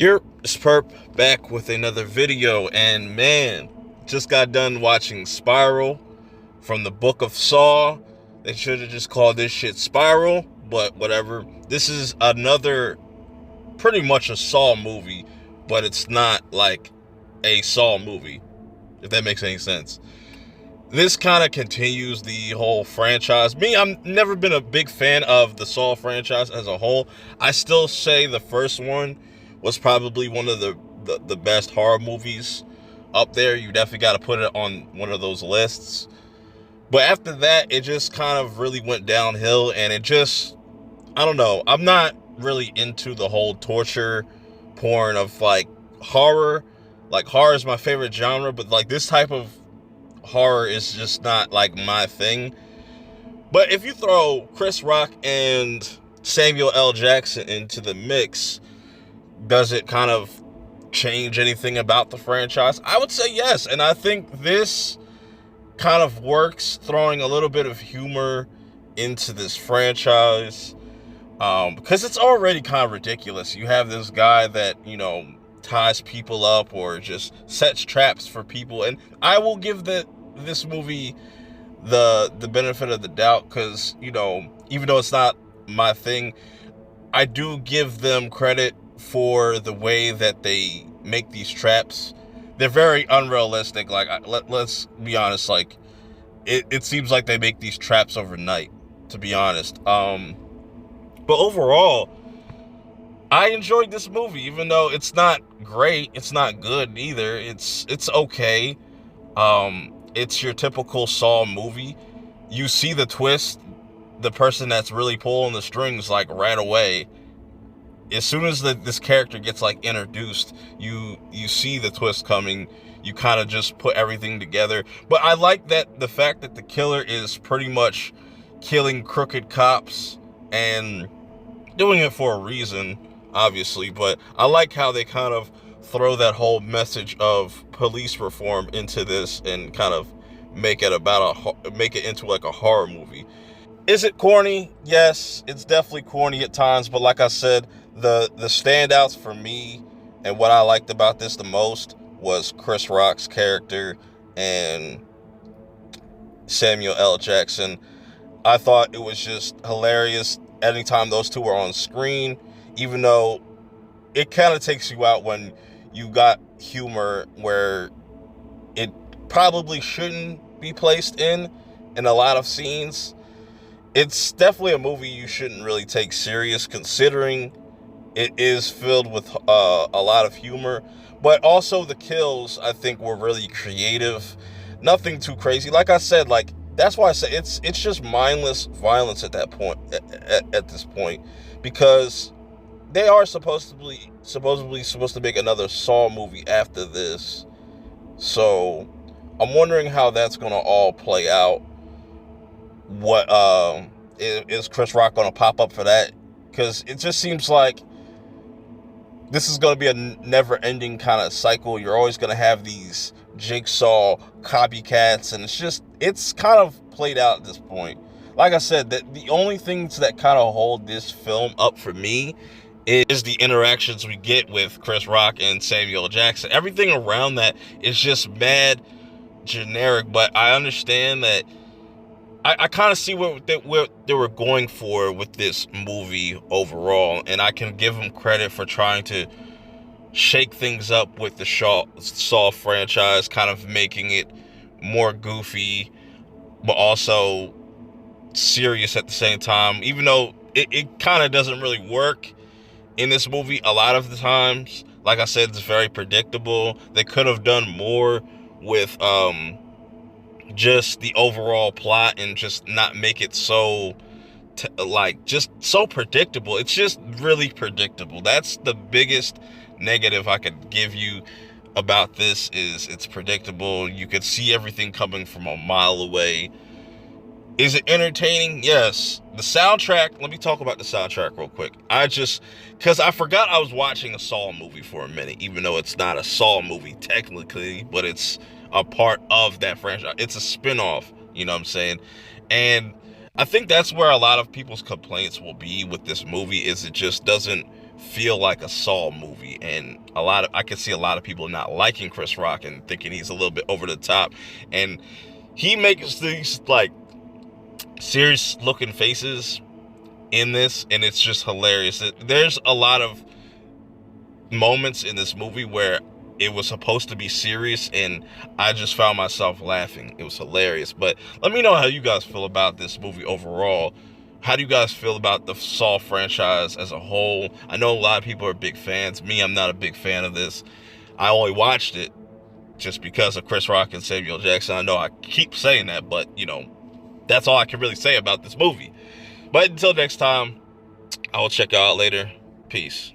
Here is Perp back with another video, and man, just got done watching Spiral from the Book of Saw. They should have just called this shit Spiral, but whatever. This is another, pretty much a Saw movie, but it's not like a Saw movie, if that makes any sense. This kind of continues the whole franchise. I've never been a big fan of the Saw franchise as a whole. I still say the first one was probably one of the best horror movies up there. You definitely got to put it on one of those lists. But after that, it just kind of really went downhill, and I don't know. I'm not really into the whole torture porn of like horror. Like, horror is my favorite genre, but like this type of horror is just not like my thing. But if you throw Chris Rock and Samuel L. Jackson into the mix, does it kind of change anything about the franchise? I would say yes, and I think this kind of works, throwing a little bit of humor into this franchise, because it's already kind of ridiculous. You have this guy that, ties people up or just sets traps for people, and I will give this movie the benefit of the doubt, because even though it's not my thing, I do give them credit for the way that they make these traps. They're very unrealistic. Like, let's be honest, like it seems like they make these traps overnight, to be honest. But overall, I enjoyed this movie, even though it's not great, it's not good either. It's okay. It's your typical Saw movie. You see the twist, the person that's really pulling the strings, like, right away. As soon as this character gets like introduced, you see the twist coming. You kind of just put everything together. But I like that the fact that the killer is pretty much killing crooked cops and doing it for a reason, obviously. But I like how they kind of throw that whole message of police reform into this and kind of make it into like a horror movie. Is it corny? Yes, it's definitely corny at times, but like I said, the standouts for me and what I liked about this the most was Chris Rock's character and Samuel L. Jackson. I thought it was just hilarious anytime those two were on screen, even though it kind of takes you out when you got humor where it probably shouldn't be placed in a lot of scenes. It's definitely a movie you shouldn't really take serious, considering it is filled with a lot of humor. But also the kills, I think, were really creative. Nothing too crazy. Like I said, like, that's why I say it's just mindless violence at that point. At this point, because they are supposedly supposed to make another Saw movie after this. So I'm wondering how that's gonna all play out. What is Chris Rock gonna pop up for that? Because it just seems like this is gonna be a never-ending kind of cycle. You're always gonna have these Jigsaw copycats, and it's kind of played out at this point. Like I said, that the only things that kind of hold this film up for me is the interactions we get with Chris Rock and Samuel Jackson. Everything around that is just mad generic, but I understand that I kind of see what they were going for with this movie overall, and I can give them credit for trying to shake things up with the Saw franchise, kind of making it more goofy, but also serious at the same time, even though it kind of doesn't really work in this movie a lot of the times. Like I said, it's very predictable. They could have done more with just the overall plot and just not make it so just so predictable. It's just really predictable. That's the biggest negative I could give you about this, is it's predictable. You could see everything coming from a mile away. Is it entertaining? Yes. The soundtrack, let me talk about the soundtrack real quick. Because I forgot I was watching a Saw movie for a minute, even though it's not a Saw movie technically, but it's a part of that franchise. It's a spin-off, you know what I'm saying? And I think that's where a lot of people's complaints will be with this movie, is it just doesn't feel like a Saw movie, and I can see a lot of people not liking Chris Rock and thinking he's a little bit over the top, and he makes these like serious looking faces in this, and it's just hilarious. There's a lot of moments in this movie where it was supposed to be serious, and I just found myself laughing. It was hilarious. But let me know how you guys feel about this movie overall. How do you guys feel about the Saw franchise as a whole? I know a lot of people are big fans. Me, I'm not a big fan of this. I only watched it just because of Chris Rock and Samuel Jackson. I know I keep saying that, but, you know, that's all I can really say about this movie. But until next time, I will check you out later. Peace.